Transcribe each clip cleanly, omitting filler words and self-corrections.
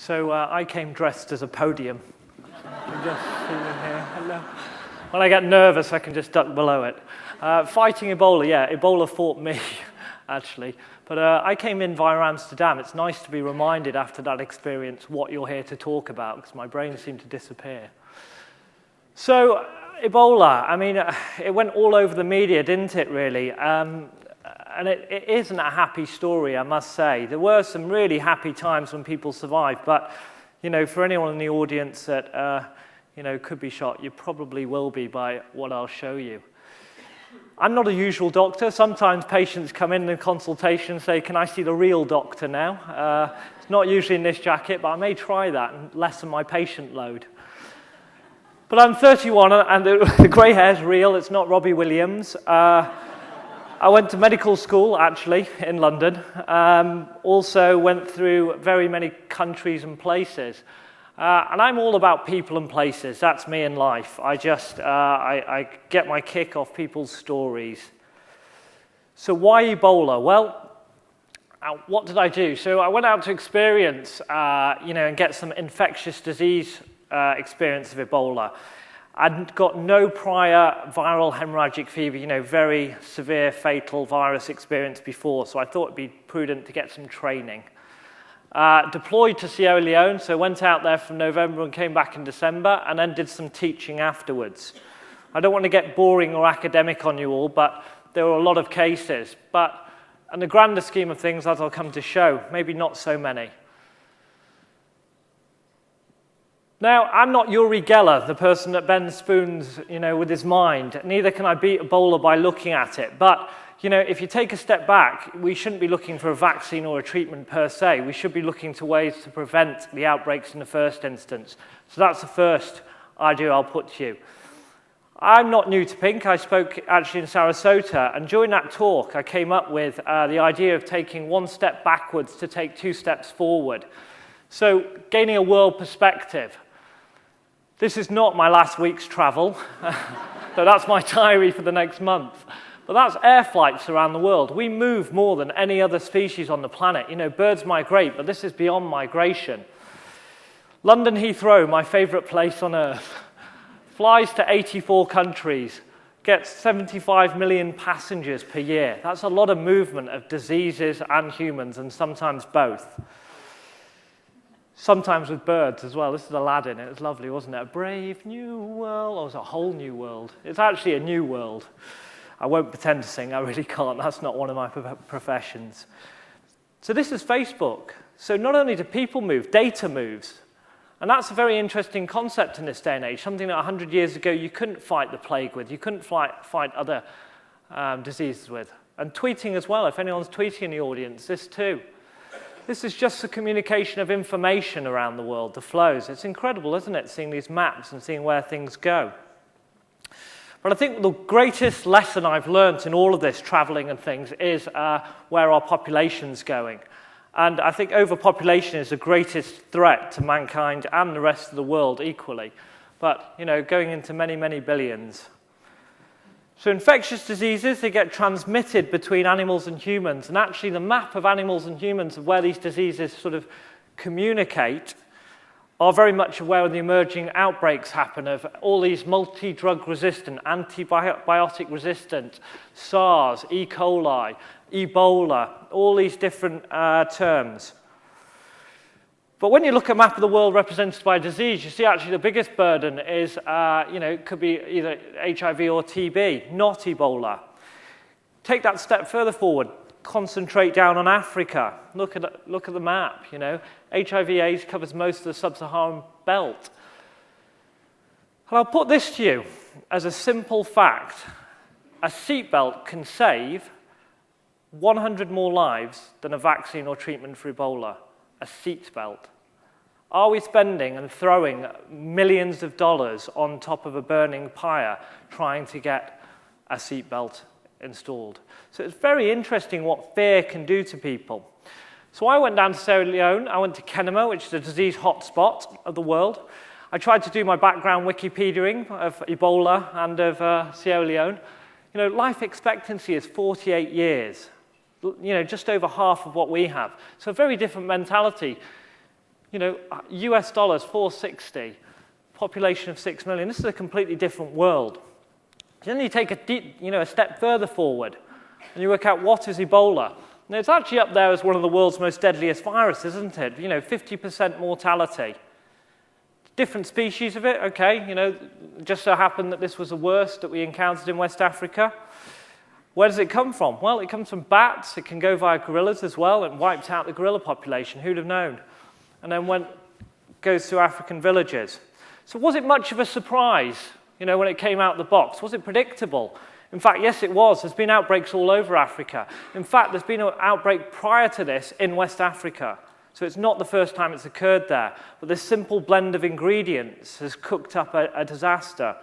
So I came dressed as a podium. Just sitting here. Hello. When I get nervous, I can just duck below it. Fighting Ebola, yeah, Ebola fought me, actually. But I came in via Amsterdam. It's nice to be reminded after that experience what you're here to talk about, because my brain seemed to disappear. So Ebola, I mean, it went all over the media, didn't it, really? And it isn't a happy story, I must say. There were some really happy times when people survived, but, you know, for anyone in the audience that, you know, could be shocked, you probably will be by what I'll show you. I'm not a usual doctor. Sometimes patients come in consultation and say, can I see the real doctor now? It's not usually in this jacket, but I may try that and lessen my patient load. But I'm 31, and the grey hair's real. It's not Robbie Williams. I went to medical school, actually, in London. Also went through very many countries and places. And I'm all about people and places. That's me in life. I get my kick off people's stories. So why Ebola? Well, what did I do? So I went out to experience, you know, and get some infectious disease experience of Ebola. I'd got no prior viral hemorrhagic fever, you know, very severe fatal virus experience before, so I thought it'd be prudent to get some training. Deployed to Sierra Leone, so went out there from November and came back in December, and then did some teaching afterwards. I don't want to get boring or academic on you all, but there were a lot of cases. But in the grander scheme of things, as I'll come to show, maybe not so many. Now, I'm not Uri Geller, the person that bends spoons, you know, with his mind. Neither can I beat Ebola by looking at it. But, you know, if you take a step back, we shouldn't be looking for a vaccine or a treatment per se. We should be looking to ways to prevent the outbreaks in the first instance. So that's the first idea I'll put to you. I'm not new to PINC. I spoke actually in Sarasota, and during that talk, I came up with the idea of taking one step backwards to take two steps forward. So gaining a world perspective. This is not my last week's travel, so that's my diary for the next month. But that's air flights around the world. We move more than any other species on the planet. You know, birds migrate, but this is beyond migration. London Heathrow, my favorite place on earth, flies to 84 countries, gets 75 million passengers per year. That's a lot of movement of diseases and humans, and sometimes both. Sometimes with birds as well. This is Aladdin. It was lovely, wasn't it? A brave new world. Or was it a whole new world? It's actually a new world. I won't pretend to sing. I really can't. That's not one of my professions. So this is Facebook. So not only do people move, data moves. And that's a very interesting concept in this day and age, something that 100 years ago you couldn't fight the plague with. You couldn't fight other diseases with. And tweeting as well. If anyone's tweeting in the audience, this too. This is just the communication of information around the world, the flows. It's incredible, isn't it, seeing these maps and seeing where things go. But I think the greatest lesson I've learned in all of this traveling and things is where our population's going. And I think overpopulation is the greatest threat to mankind and the rest of the world equally. But, you know, going into many, many billions. So infectious diseases, they get transmitted between animals and humans. And actually the map of animals and humans of where these diseases sort of communicate are very much where the emerging outbreaks happen of all these multi-drug resistant, antibiotic resistant, SARS, E. coli, Ebola, all these different terms. But when you look at a map of the world represented by disease, you see actually the biggest burden is, you know, it could be either HIV or TB, not Ebola. Take that step further forward, concentrate down on Africa. Look at the map, you know. HIV/AIDS covers most of the sub-Saharan belt. And I'll put this to you as a simple fact. A seatbelt can save 100 more lives than a vaccine or treatment for Ebola. A seatbelt. Are we spending and throwing millions of dollars on top of a burning pyre trying to get a seatbelt installed? So it's very interesting what fear can do to people. So I went down to Sierra Leone. I went to Kenema, which is a disease hotspot of the world. I tried to do my background Wikipediaing of Ebola and of Sierra Leone. You know, life expectancy is 48 years. You know, just over half of what we have. So a very different mentality. US dollars, 460, population of 6 million. This is a completely different world. Then you take a step further forward, and you work out what is Ebola. Now, it's actually up there as one of the world's most deadliest viruses, isn't it? 50% mortality. Different species of it, okay. Just so happened that this was the worst that we encountered in West Africa. Where does it come from? Well, it comes from bats. It can go via gorillas as well. It wiped out the gorilla population. Who'd have known? And then goes through African villages. So was it much of a surprise, when it came out of the box? Was it predictable? In fact, yes, it was. There's been outbreaks all over Africa. In fact, there's been an outbreak prior to this in West Africa. So it's not the first time it's occurred there. But this simple blend of ingredients has cooked up a disaster.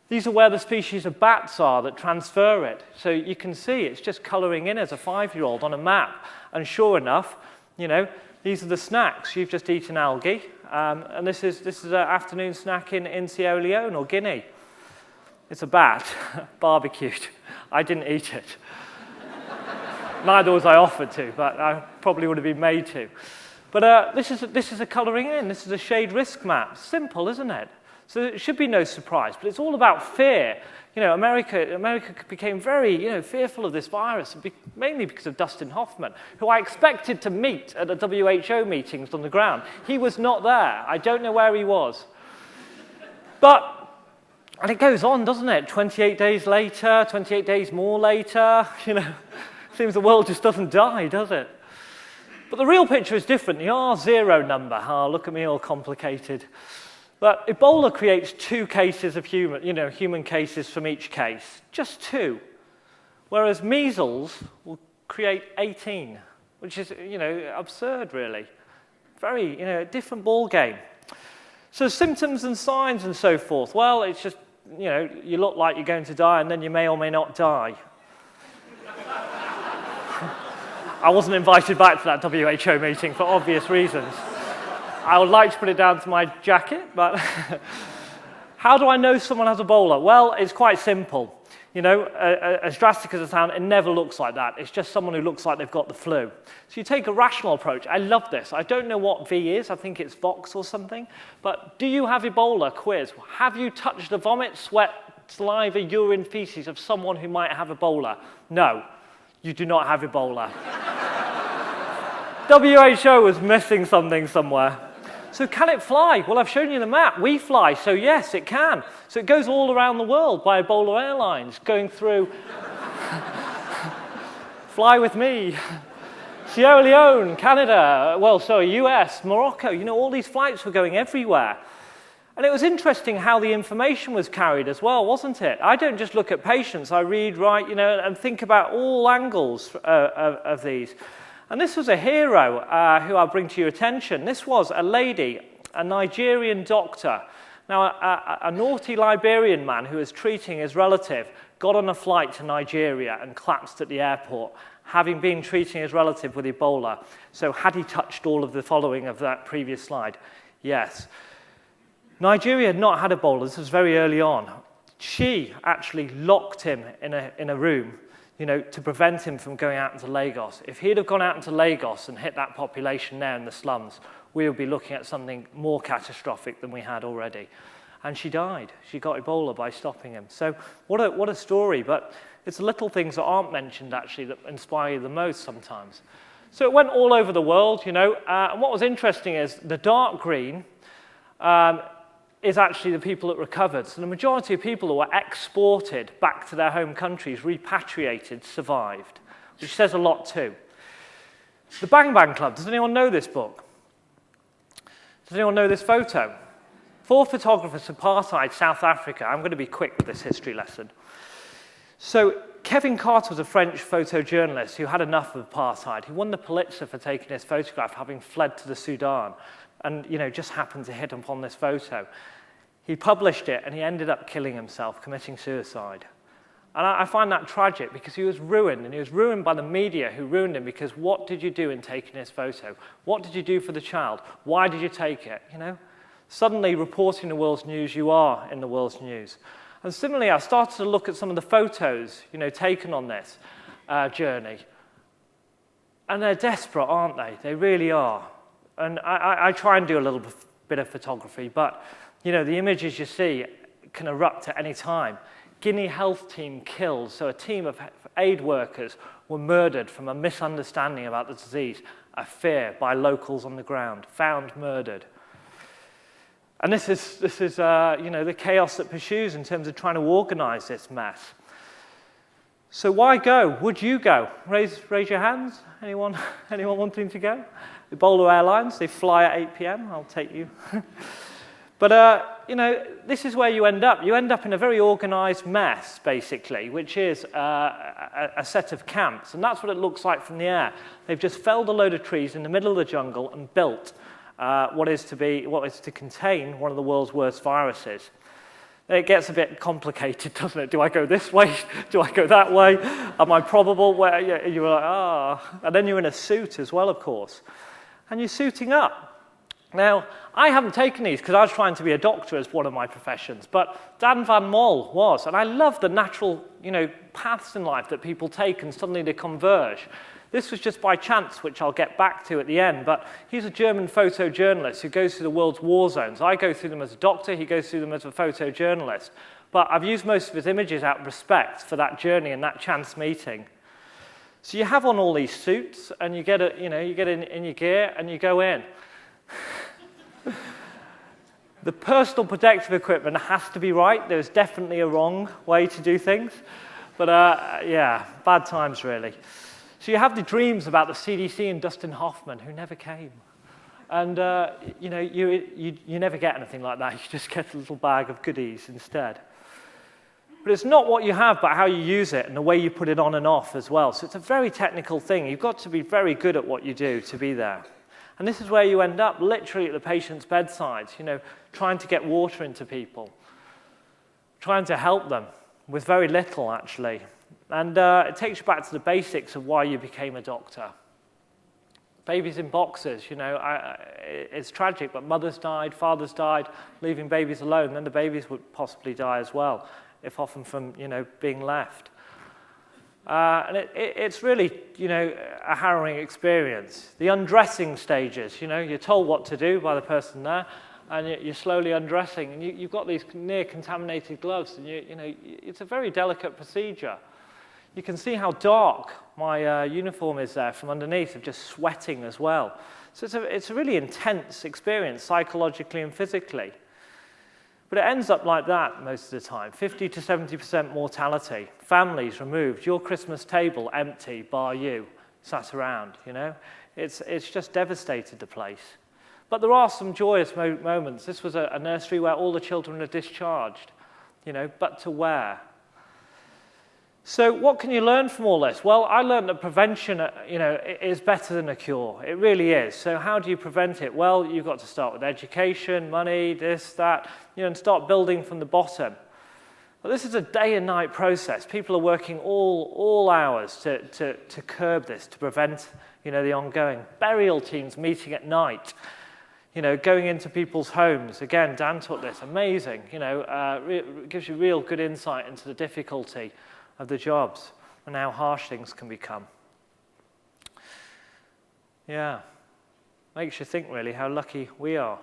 These are where the species of bats are that transfer it. So you can see it's just colouring in as a 5-year-old on a map. And sure enough, these are the snacks. You've just eaten algae. And this is an afternoon snack in Sierra Leone or Guinea. It's a bat, barbecued. I didn't eat it. Neither was I offered to, but I probably would have been made to. But this is a colouring in. This is a shade risk map. Simple, isn't it? So it should be no surprise. But it's all about fear. America became very fearful of this virus, mainly because of Dustin Hoffman, who I expected to meet at the WHO meetings on the ground. He was not there. I don't know where he was. And it goes on, doesn't it? 28 days later, 28 days more later, seems the world just doesn't die, does it? But the real picture is different. The R0 number, look at me all complicated. But Ebola creates 2 cases of human cases from each case, just 2. Whereas measles will create 18, which is, absurd, really. Very, different ball game. So symptoms and signs and so forth, well, it's just, you look like you're going to die and then you may or may not die. I wasn't invited back to that WHO meeting for obvious reasons. I would like to put it down to my jacket, but how do I know someone has Ebola? Well, it's quite simple. As drastic as it sounds, it never looks like that. It's just someone who looks like they've got the flu. So you take a rational approach. I love this. I don't know what V is. I think it's Vox or something. But do you have Ebola? Quiz. Have you touched the vomit, sweat, saliva, urine, feces of someone who might have Ebola? No, you do not have Ebola. WHO was missing something somewhere. So can it fly? Well, I've shown you the map. We fly, so yes, it can. So it goes all around the world by Ebola Airlines, going through Fly With Me, Sierra Leone, Canada, US, Morocco. All these flights were going everywhere. And it was interesting how the information was carried as well, wasn't it? I don't just look at patients. I read, write, and think about all angles of these. And this was a hero who I'll bring to your attention. This was a lady, a Nigerian doctor. Now, a naughty Liberian man who was treating his relative got on a flight to Nigeria and collapsed at the airport, having been treating his relative with Ebola. So had he touched all of the following of that previous slide? Yes. Nigeria had not had Ebola. This was very early on. She actually locked him in a room, to prevent him from going out into Lagos. If he'd have gone out into Lagos and hit that population there in the slums, we would be looking at something more catastrophic than we had already. And she died. She got Ebola by stopping him. So what a story, but it's the little things that aren't mentioned, actually, that inspire you the most sometimes. So it went all over the world, and what was interesting is the dark green is actually the people that recovered. So the majority of people that were exported back to their home countries, repatriated, survived, which says a lot too. The Bang Bang Club, does anyone know this book? Does anyone know this photo? 4 photographers, apartheid, South Africa. I'm going to be quick with this history lesson. So Kevin Carter was a French photojournalist who had enough of apartheid. He won the Pulitzer for taking his photograph, having fled to the Sudan, and just happened to hit upon this photo. He published it, and he ended up killing himself, committing suicide. And I find that tragic because he was ruined, and he was ruined by the media who ruined him because what did you do in taking his photo? What did you do for the child? Why did you take it? Suddenly, reporting the world's news, you are in the world's news. And similarly, I started to look at some of the photos, taken on this journey. And they're desperate, aren't they? They really are. And I try and do a little bit of photography, but the images you see can erupt at any time. Guinea health team killed, so a team of aid workers were murdered from a misunderstanding about the disease, a fear by locals on the ground, found murdered. And this is the chaos that pursues in terms of trying to organize this mess. So why go? Would you go? Raise your hands. Anyone wanting to go? Ebola Airlines, they fly at 8 p.m. I'll take you. But, this is where you end up. You end up in a very organized mess, basically, which is a set of camps. And that's what it looks like from the air. They've just felled a load of trees in the middle of the jungle and built what is to contain one of the world's worst viruses. It gets a bit complicated, doesn't it? Do I go this way? Do I go that way? Am I probable? Where you're like, And then you're in a suit as well, of course. And you're suiting up. Now, I haven't taken these because I was trying to be a doctor as one of my professions, but Dan Van Mol was. And I love the natural, paths in life that people take and suddenly they converge. This was just by chance, which I'll get back to at the end, but he's a German photojournalist who goes through the world's war zones. I go through them as a doctor, he goes through them as a photojournalist. But I've used most of his images out of respect for that journey and that chance meeting. So you have on all these suits, and you get in your gear, and you go in. The personal protective equipment has to be right. There's definitely a wrong way to do things. But bad times, really. So you have the dreams about the CDC and Dustin Hoffman, who never came. And, you never get anything like that. You just get a little bag of goodies instead. But it's not what you have, but how you use it and the way you put it on and off as well. So it's a very technical thing. You've got to be very good at what you do to be there. And this is where you end up, literally at the patient's bedside, trying to get water into people, trying to help them with very little, actually. And it takes you back to the basics of why you became a doctor. Babies in boxes, it's tragic, but mothers died, fathers died, leaving babies alone. Then the babies would possibly die as well, if often from, being left. And it's really, a harrowing experience. The undressing stages, you're told what to do by the person there, and you're slowly undressing, and you've got these near-contaminated gloves, and it's a very delicate procedure. You can see how dark my uniform is there from underneath, of just sweating as well. So it's a really intense experience, psychologically and physically. But it ends up like that most of the time, 50 to 70% mortality, families removed, your Christmas table empty, bar you, sat around, It's just devastated the place. But there are some joyous moments. This was a nursery where all the children are discharged, but to where? So what can you learn from all this? Well, I learned that prevention, is better than a cure. It really is. So how do you prevent it? Well, you've got to start with education, money, this, that, and start building from the bottom. Well, this is a day and night process. People are working all hours to curb this, to prevent, the ongoing. Burial teams meeting at night, going into people's homes. Again, Dan taught this. Amazing, gives you real good insight into the difficulty of the jobs and how harsh things can become. Yeah, makes you think really how lucky we are.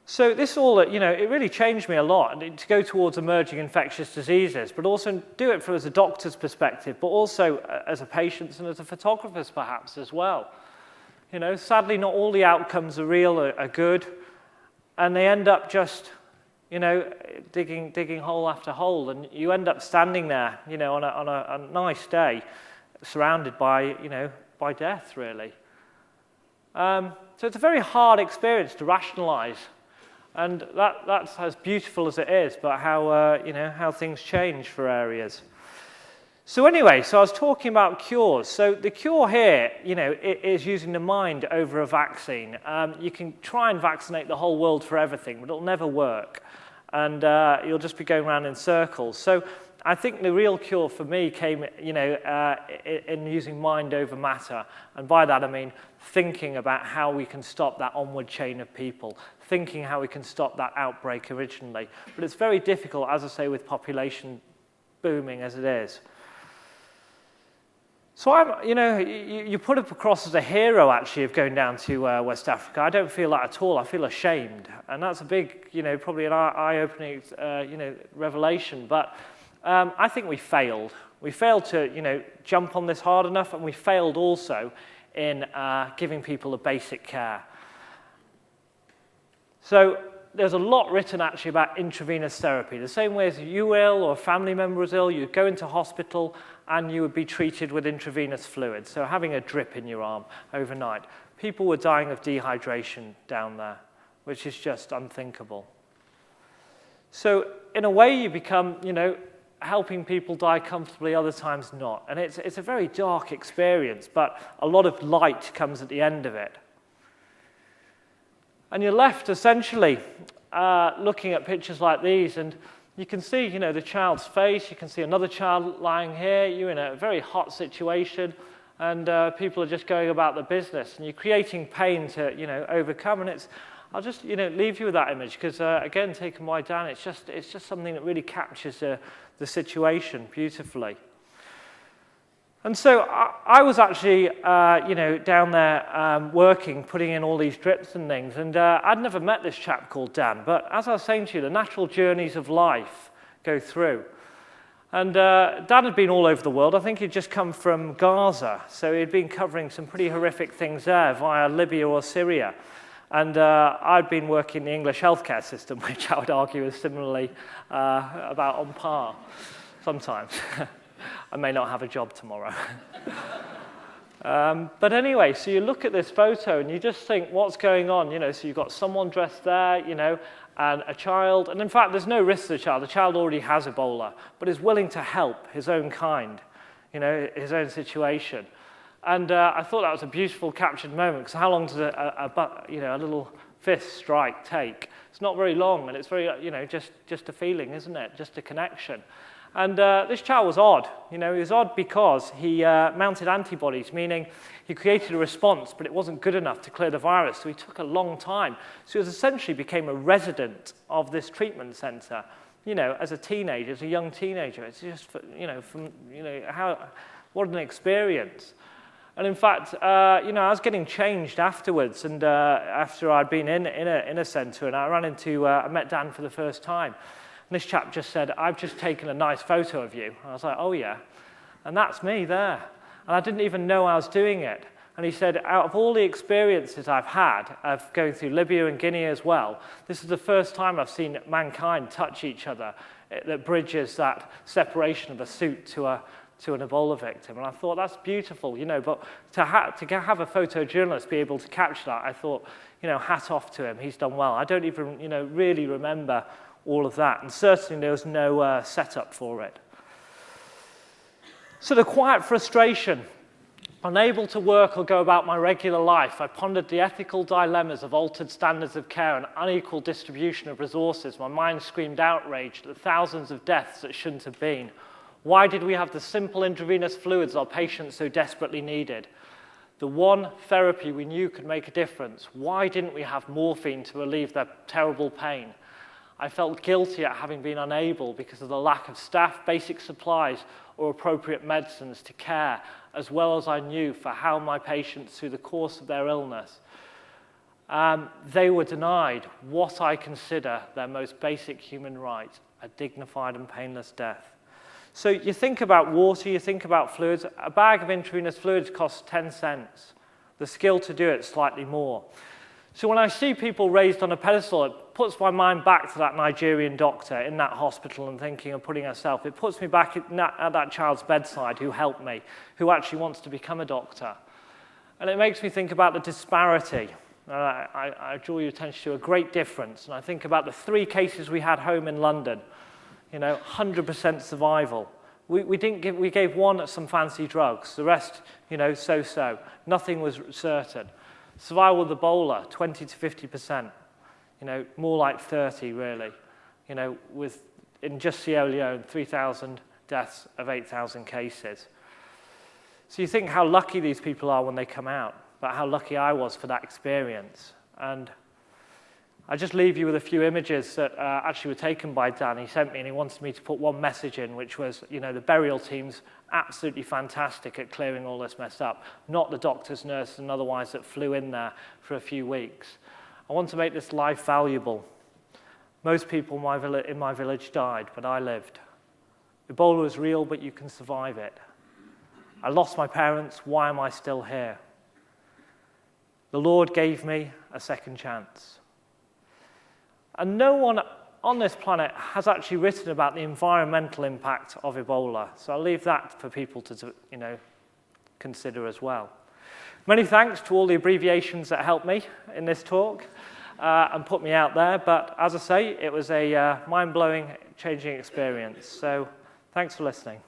So this all, it really changed me a lot to go towards emerging infectious diseases, but also do it from as a doctor's perspective, but also as a patient's and as a photographer's perhaps as well. Sadly not all the outcomes are good, and they end up just digging hole after hole, and you end up standing there, on a nice day, surrounded by death, really. So it's a very hard experience to rationalize, and that's as beautiful as it is, but how things change for areas. So anyway, I was talking about cures. So the cure here, is using the mind over a vaccine. You can try and vaccinate the whole world for everything, but it'll never work. And you'll just be going around in circles. So I think the real cure for me came, in using mind over matter. And by that I mean thinking about how we can stop that onward chain of people, thinking how we can stop that outbreak originally. But it's very difficult, as I say, with population booming as it is. So you put up across as a hero, actually, of going down to West Africa. I don't feel that at all. I feel ashamed. And that's a big, probably an eye-opening, revelation. But I think we failed. We failed to, jump on this hard enough, and we failed also in giving people a basic care. So there's a lot written, actually, about intravenous therapy. The same way as you were ill or a family member was ill, you'd go into hospital and you would be treated with intravenous fluid, so having a drip in your arm overnight. People were dying of dehydration down there, which is just unthinkable. So in a way, you become, helping people die comfortably, other times not. And it's a very dark experience, but a lot of light comes at the end of it. And you're left, essentially, looking at pictures like these, and you can see, the child's face. You can see another child lying here. You're in a very hot situation, and people are just going about their business, and you're creating pain to, overcome. And I'll just, leave you with that image because, again, taken by Dan, it's just something that really captures the situation beautifully. And so I was actually, down there working, putting in all these drips and things, and I'd never met this chap called Dan, but as I was saying to you, the natural journeys of life go through. And Dan had been all over the world. I think he'd just come from Gaza, so he'd been covering some pretty horrific things there via Libya or Syria. And I'd been working in the English healthcare system, which I would argue is similarly about on par sometimes. I may not have a job tomorrow. But anyway, so you look at this photo and you just think, what's going on? So you've got someone dressed there, and a child. And in fact, there's no risk to the child. The child already has Ebola, but is willing to help his own kind, his own situation. And I thought that was a beautiful captured moment, because how long does a little fist strike take? It's not very long, and it's very, just a feeling, isn't it? Just a connection. And this child was odd. He was odd because he mounted antibodies, meaning he created a response, but it wasn't good enough to clear the virus, so he took a long time. So he essentially became a resident of this treatment center, as a teenager, as a young teenager. It's just, what an experience. And in fact, I was getting changed afterwards, and after I'd been in a center, and I met Dan for the first time. And this chap just said, "I've just taken a nice photo of you." And I was like, "Oh yeah." And that's me there. And I didn't even know I was doing it. And he said, out of all the experiences I've had of going through Libya and Guinea as well, this is the first time I've seen mankind touch each other that bridges that separation of a suit to an Ebola victim. And I thought, that's beautiful, but to have a photojournalist be able to capture that, I thought, hat off to him. He's done well. I don't even, really remember all of that, and certainly there was no setup for it. So the quiet frustration, unable to work or go about my regular life, I pondered the ethical dilemmas of altered standards of care and unequal distribution of resources. My mind screamed outrage at the thousands of deaths that shouldn't have been. Why did we have the simple intravenous fluids our patients so desperately needed? The one therapy we knew could make a difference. Why didn't we have morphine to relieve their terrible pain? I felt guilty at having been unable because of the lack of staff, basic supplies, or appropriate medicines to care, as well as I knew for how my patients, through the course of their illness, they were denied what I consider their most basic human right, a dignified and painless death. So you think about water, you think about fluids. A bag of intravenous fluids costs 10 cents. The skill to do it slightly more. So when I see people raised on a pedestal, it puts my mind back to that Nigerian doctor in that hospital and thinking of putting herself. It puts me back at that child's bedside who helped me, who actually wants to become a doctor. And it makes me think about the disparity. I draw your attention to a great difference. And I think about the 3 cases we had home in London, 100% survival. We gave one some fancy drugs. The rest, so-so. Nothing was certain. Survival with Ebola, 20 to 50%, more like 30 really, in just Sierra Leone, 3,000 deaths of 8,000 cases. So you think how lucky these people are when they come out, but how lucky I was for that experience. And I just leave you with a few images that actually were taken by Dan. He sent me and he wanted me to put one message in, which was, you know, the burial team's absolutely fantastic at clearing all this mess up, not the doctors, nurses, and otherwise that flew in there for a few weeks. I want to make this life valuable. Most people in my village died, but I lived. Ebola is real, but you can survive it. I lost my parents. Why am I still here? The Lord gave me a second chance. And no one on this planet has actually written about the environmental impact of Ebola. So I'll leave that for people to, you know, consider as well. Many thanks to all the abbreviations that helped me in this talk and put me out there. But as I say, it was a mind-blowing, changing experience. So thanks for listening.